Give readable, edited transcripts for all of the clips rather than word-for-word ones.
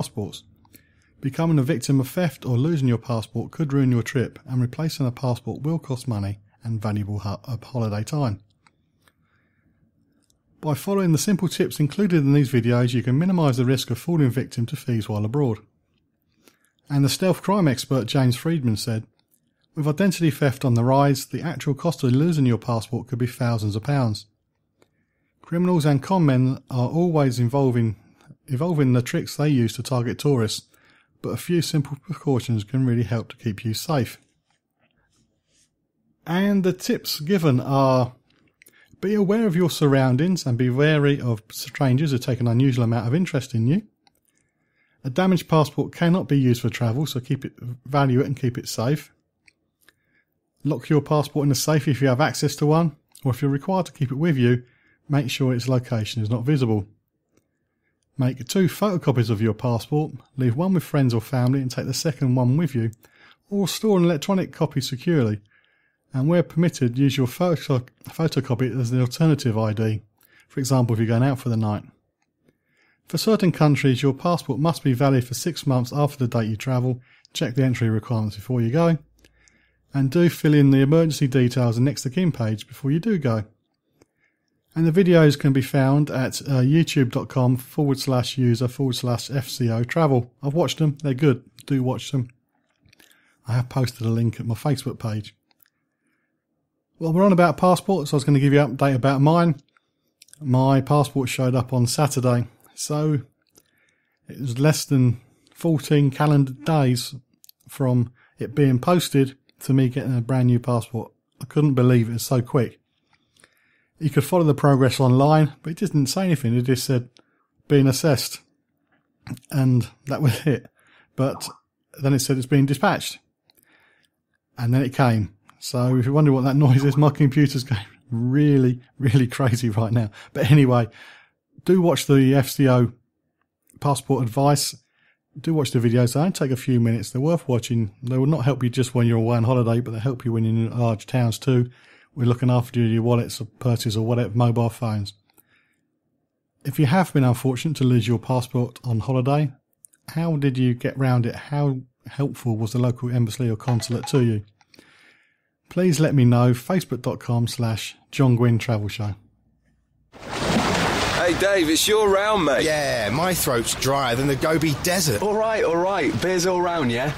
passports. Becoming a victim of theft or losing your passport could ruin your trip, and replacing a passport will cost money and valuable holiday time. By following the simple tips included in these videos, you can minimise the risk of falling victim to thieves while abroad. And the stealth crime expert James Friedman said, "With identity theft on the rise, the actual cost of losing your passport could be thousands of pounds. Criminals and con men are always evolving the tricks they use to target tourists, but a few simple precautions can really help to keep you safe." And the tips given are: be aware of your surroundings and be wary of strangers who take an unusual amount of interest in you. A damaged passport cannot be used for travel, so value it and keep it safe. Lock your passport in a safe if you have access to one, or if you're required to keep it with you, make sure its location is not visible. Make 2 photocopies of your passport, leave one with friends or family and take the second one with you, or store an electronic copy securely, and where permitted use your photocopy as the alternative ID, for example if you're going out for the night. For certain countries your passport must be valid for 6 months after the date you travel. Check the entry requirements before you go, and do fill in the emergency details and next to kin page before you do go. And the videos can be found at youtube.com/user/FCO travel. I've watched them, they're good, do watch them. I have posted a link at my Facebook page. Well, we're on about passports, so I was going to give you an update about mine. My passport showed up on Saturday, so it was less than 14 calendar days from it being posted to me getting a brand new passport. I couldn't believe it was so quick. You could follow the progress online, but it didn't say anything. It just said being assessed, and that was it. But then it said it's being dispatched, and then it came. So if you wonder what that noise is, my computer's going really, really crazy right now. But anyway, do watch the FCO passport advice. Do watch the videos. They only take a few minutes. They're worth watching. They will not help you just when you're away on holiday, but they help you when you're in large towns too. We're looking after your wallets or purses or whatever, mobile phones. If you have been unfortunate to lose your passport on holiday, how did you get round it? How helpful was the local embassy or consulate to you? Please let me know. Facebook.com/John Guinn Travel Show. Hey Dave, it's your round, mate. Yeah, my throat's drier than the Gobi Desert. All right. Beers all round, yeah?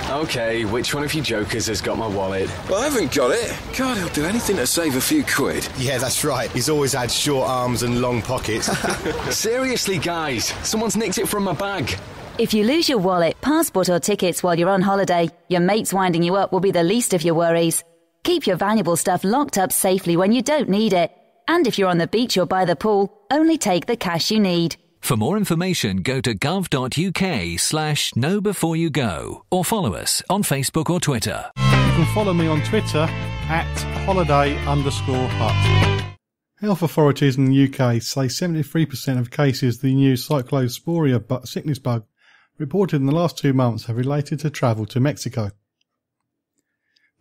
Okay, which one of you jokers has got my wallet? Well, I haven't got it. God, he'll do anything to save a few quid. Yeah, that's right. He's always had short arms and long pockets. Seriously, guys, someone's nicked it from my bag. If you lose your wallet, passport or tickets while you're on holiday, your mates winding you up will be the least of your worries. Keep your valuable stuff locked up safely when you don't need it. And if you're on the beach or by the pool, only take the cash you need. For more information, go to gov.uk/knowbeforeyougo or follow us on Facebook or Twitter. You can follow me on Twitter at holiday_hut. Health authorities in the UK say 73% of cases of the new cyclosporia sickness bug reported in the last 2 months have related to travel to Mexico.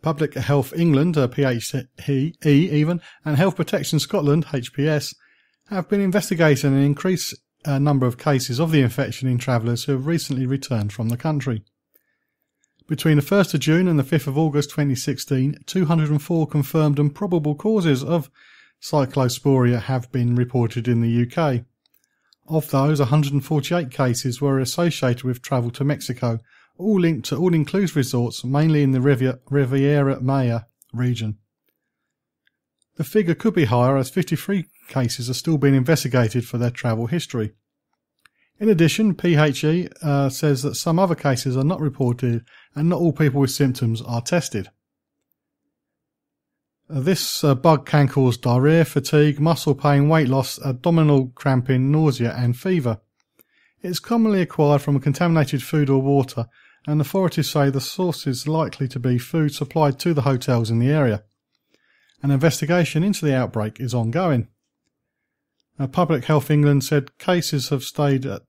Public Health England, PHE even, and Health Protection Scotland, HPS, have been investigating an increased number of cases of the infection in travellers who have recently returned from the country. Between the 1st of June and the 5th of August 2016, 204 confirmed and probable causes of cyclosporia have been reported in the UK. Of those, 148 cases were associated with travel to Mexico, all linked to all-inclusive resorts, mainly in the Riviera Maya region. The figure could be higher as 53 cases are still being investigated for their travel history. In addition, PHE says that some other cases are not reported and not all people with symptoms are tested. This bug can cause diarrhea, fatigue, muscle pain, weight loss, abdominal cramping, nausea and fever. It is commonly acquired from contaminated food or water, and authorities say the source is likely to be food supplied to the hotels in the area. An investigation into the outbreak is ongoing. Public Health England said cases have stayed at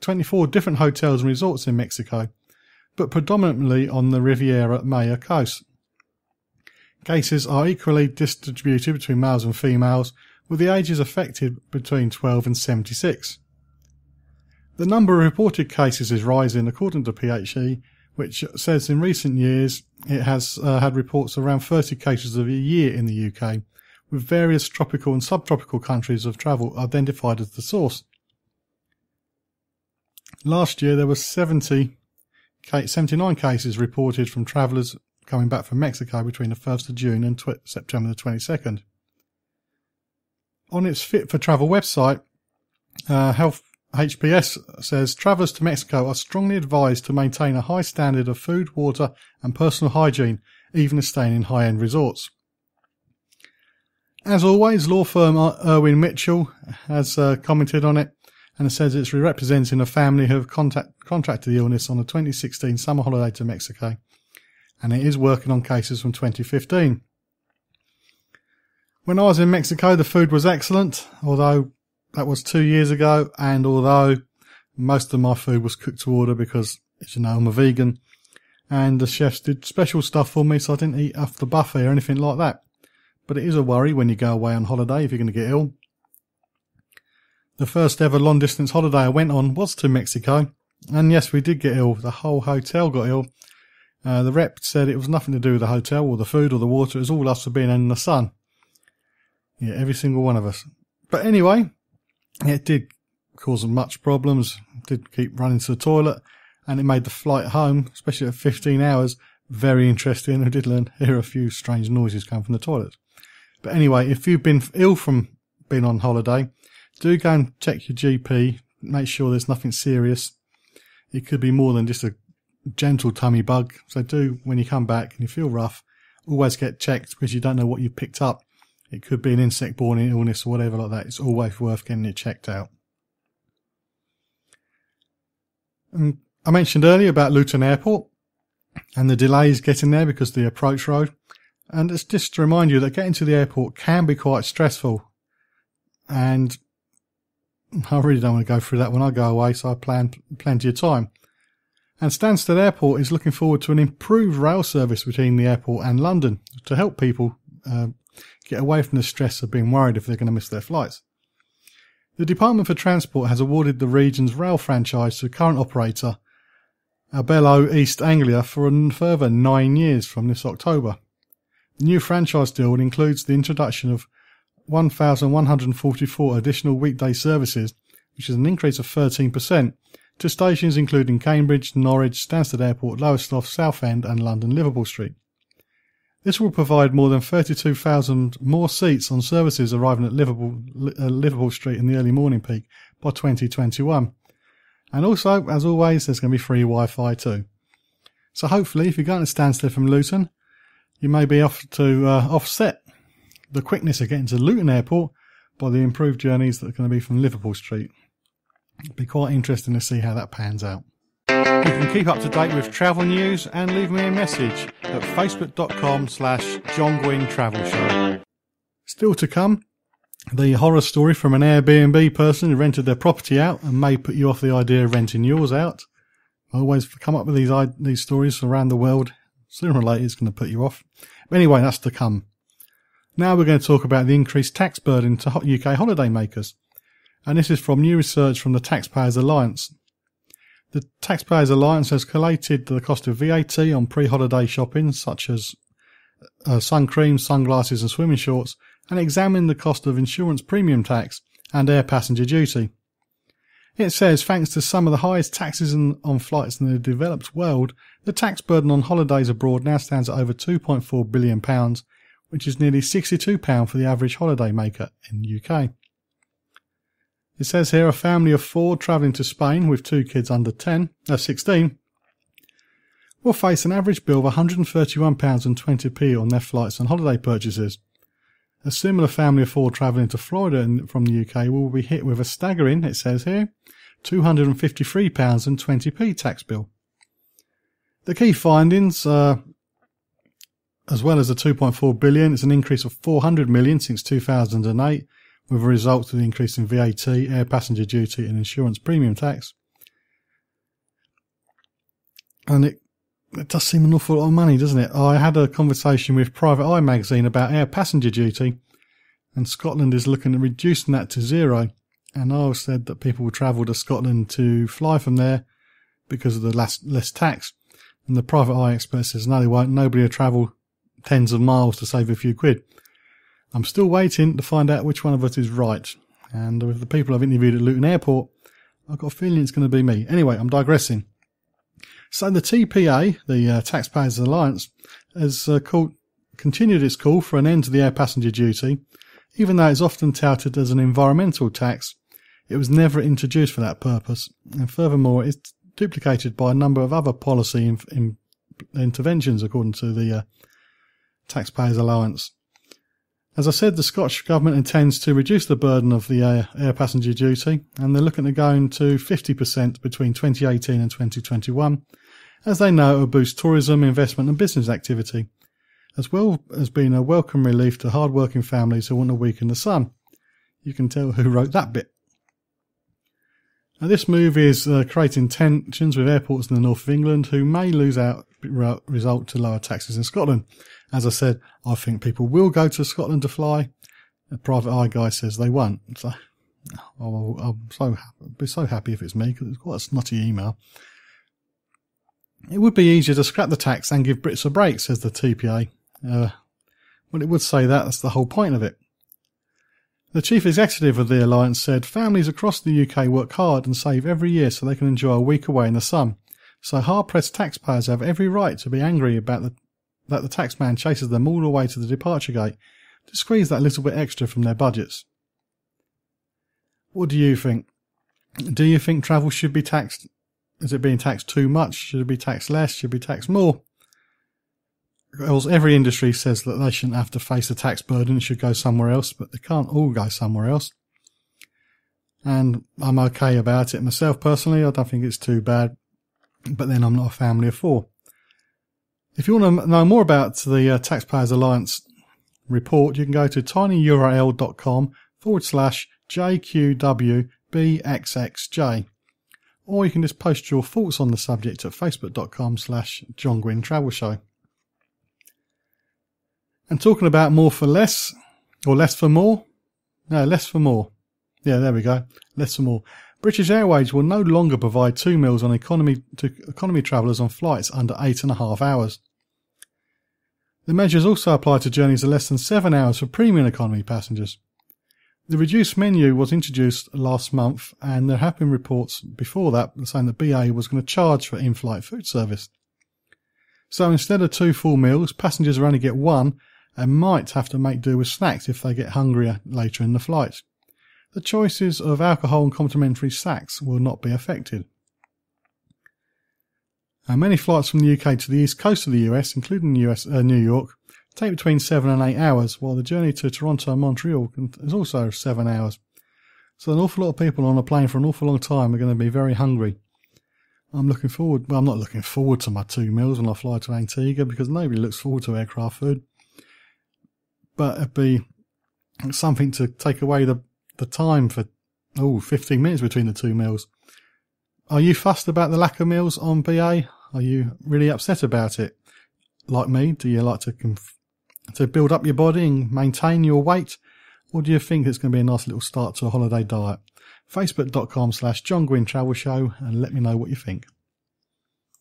24 different hotels and resorts in Mexico, but predominantly on the Riviera Maya coast. Cases are equally distributed between males and females, with the ages affected between 12 and 76. The number of reported cases is rising according to PHE, which says in recent years it has had reports of around 30 cases a year in the UK, with various tropical and subtropical countries of travel identified as the source. Last year there were 79 cases reported from travellers coming back from Mexico between the 1st of June and September the 22nd. On its Fit for Travel website, Health HPS says travellers to Mexico are strongly advised to maintain a high standard of food, water and personal hygiene, even if staying in high-end resorts. As always, law firm Irwin Mitchell has commented on it and says it's representing a family who have contracted the illness on a 2016 summer holiday to Mexico, and it is working on cases from 2015. When I was in Mexico, the food was excellent, although that was 2 years ago, and although most of my food was cooked to order because, as you know, I'm a vegan, and the chefs did special stuff for me, so I didn't eat off the buffet or anything like that. But it is a worry when you go away on holiday if you're going to get ill. The first ever long distance holiday I went on was to Mexico, and yes, we did get ill. The whole hotel got ill. The rep said it was nothing to do with the hotel or the food or the water, it was all us for being in the sun. Yeah, every single one of us. But anyway, it did cause much problems, did keep running to the toilet, and it made the flight home, especially at 15 hours, very interesting. I did hear a few strange noises come from the toilet. But anyway, if you've been ill from being on holiday, do go and check your GP, make sure there's nothing serious. It could be more than just a gentle tummy bug, so do, when you come back and you feel rough, always get checked because you don't know what you picked up. It could be an insect-borne illness or whatever like that. It's always worth getting it checked out. I mentioned earlier about Luton Airport and the delays getting there because of the approach road. And it's just to remind you that getting to the airport can be quite stressful. And I really don't want to go through that when I go away, so I plan plenty of time. And Stansted Airport is looking forward to an improved rail service between the airport and London to help people get away from the stress of being worried if they're going to miss their flights. The Department for Transport has awarded the region's rail franchise to current operator Abellio East Anglia for a further 9 years from this October. The new franchise deal includes the introduction of 1,144 additional weekday services, which is an increase of 13%, to stations including Cambridge, Norwich, Stansted Airport, Lowestoft, Southend and London Liverpool Street. This will provide more than 32,000 more seats on services arriving at Liverpool Street in the early morning peak by 2021. And also, as always, there's going to be free Wi-Fi too. So hopefully, if you're going to Stansted from Luton, you may be off to offset the quickness of getting to Luton Airport by the improved journeys that are going to be from Liverpool Street. It'll be quite interesting to see how that pans out. You can keep up to date with travel news and leave me a message at facebook.com/John Guinn Travel Show. Still to come, the horror story from an Airbnb person who rented their property out and may put you off the idea of renting yours out. I always come up with these stories around the world. Sooner or later it's going to put you off. But anyway, that's to come. Now we're going to talk about the increased tax burden to UK holiday makers. And this is from new research from the Taxpayers Alliance. The Taxpayers Alliance has collated the cost of VAT on pre-holiday shopping, such as sun cream, sunglasses and swimming shorts, and examined the cost of insurance premium tax and air passenger duty. It says, thanks to some of the highest taxes on flights in the developed world, the tax burden on holidays abroad now stands at over £2.4 billion, which is nearly £62 for the average holiday maker in the UK. It says here a family of 4 travelling to Spain with 2 kids under 16 will face an average bill of £131.20 on their flights and holiday purchases. A similar family of 4 travelling to Florida from the UK will be hit with a staggering, it says here, £253.20 tax bill. The key findings, as well as the £2.4 billion, is an increase of £400 million since 2008, with a result of the increase in VAT, air passenger duty and insurance premium tax. And it does seem an awful lot of money, doesn't it? I had a conversation with Private Eye magazine about air passenger duty, and Scotland is looking at reducing that to 0, and Niles said that people will travel to Scotland to fly from there because of the less tax. And the private eye expert says no, they won't. Nobody will travel tens of miles to save a few quid. I'm still waiting to find out which one of us is right. And with the people I've interviewed at Luton Airport, I've got a feeling it's going to be me. Anyway, I'm digressing. So the TPA, the Taxpayers Alliance, has continued its call for an end to the air passenger duty. Even though it's often touted as an environmental tax, it was never introduced for that purpose. And furthermore, it's duplicated by a number of other policy interventions, according to the Taxpayers Alliance. As I said, the Scottish Government intends to reduce the burden of the air passenger duty, and they're looking at going to 50% between 2018 and 2021, as they know it will boost tourism, investment and business activity, as well as being a welcome relief to hard-working families who want a week in the sun. You can tell who wrote that bit. Now, this move is creating tensions with airports in the north of England who may lose out result to lower taxes in Scotland. As I said, I think people will go to Scotland to fly. A private eye guy says they won't. So I'll be so happy if it's me, because it's quite a snotty email. It would be easier to scrap the tax and give Brits a break, says the TPA. Well, it would say that's the whole point of it. The chief executive of the alliance said families across the UK work hard and save every year so they can enjoy a week away in the sun. So hard-pressed taxpayers have every right to be angry about that the taxman chases them all the way to the departure gate to squeeze that little bit extra from their budgets. What do you think? Do you think travel should be taxed? Is it being taxed too much? Should it be taxed less? Should it be taxed more? Because every industry says that they shouldn't have to face a tax burden, it should go somewhere else, but they can't all go somewhere else. And I'm okay about it myself personally. I don't think it's too bad, but then I'm not a family of four. If you want to know more about the Taxpayers Alliance report, you can go to tinyurl.com/JQWBXXJ, or you can just post your thoughts on the subject at facebook.com/John Guinn Travel Show. And talking about more for less, or less for more? No, less for more. Yeah, there we go. Less for more. British Airways will no longer provide 2 meals on economy travellers on flights under 8.5 hours. The measures also apply to journeys of less than 7 hours for premium economy passengers. The reduced menu was introduced last month, and there have been reports before that saying that BA was going to charge for in-flight food service. So instead of 2 full meals, passengers will only get 1 and might have to make do with snacks if they get hungrier later in the flight. The choices of alcohol and complimentary snacks will not be affected. Many flights from the UK to the east coast of the US, including New York, take between 7 and 8 hours, while the journey to Toronto and Montreal is also 7 hours. So an awful lot of people on a plane for an awful long time are going to be very hungry. I'm not looking forward to my 2 meals when I fly to Antigua, because nobody looks forward to aircraft food. But it'd be something to take away the time for 15 minutes between the 2 meals. Are you fussed about the lack of meals on BA? Are you really upset about it? Like me, do you like to build up your body and maintain your weight? Or do you think it's going to be a nice little start to a holiday diet? Facebook.com/John Guinn Travel Show, and let me know what you think.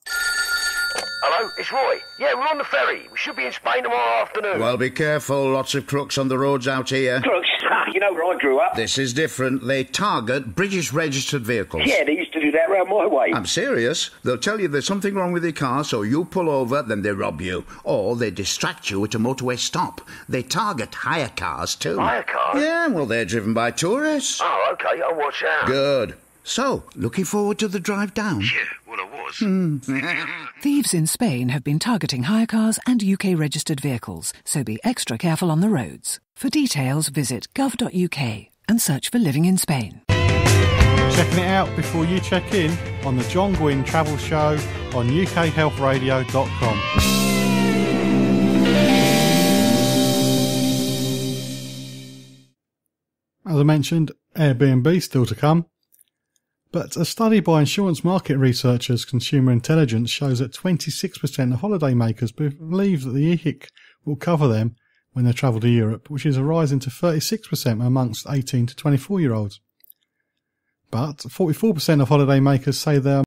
Hello, it's Roy. Yeah, we're on the ferry. We should be in Spain tomorrow afternoon. Well, be careful. Lots of crooks on the roads out here. Crooks? You know where I grew up. This is different. They target British registered vehicles. Yeah, they used to do that round my way. I'm serious. They'll tell you there's something wrong with your car, so you pull over, then they rob you. Or they distract you at a motorway stop. They target hire cars, too. Hire cars? Yeah, well, they're driven by tourists. Oh, OK, I'll watch out. Good. So, looking forward to the drive down? Yeah, well, I was. Thieves in Spain have been targeting hire cars and UK-registered vehicles, so be extra careful on the roads. For details, visit gov.uk and search for Living in Spain. Checking it out before you check in on the John Guinn Travel Show on ukhealthradio.com. As I mentioned, Airbnb still to come. But a study by insurance market researchers Consumer Intelligence shows that 26% of holidaymakers believe that the EHIC will cover them when they travel to Europe, which is a rise to 36% amongst 18 to 24-year-olds. But 44% of holiday makers say they are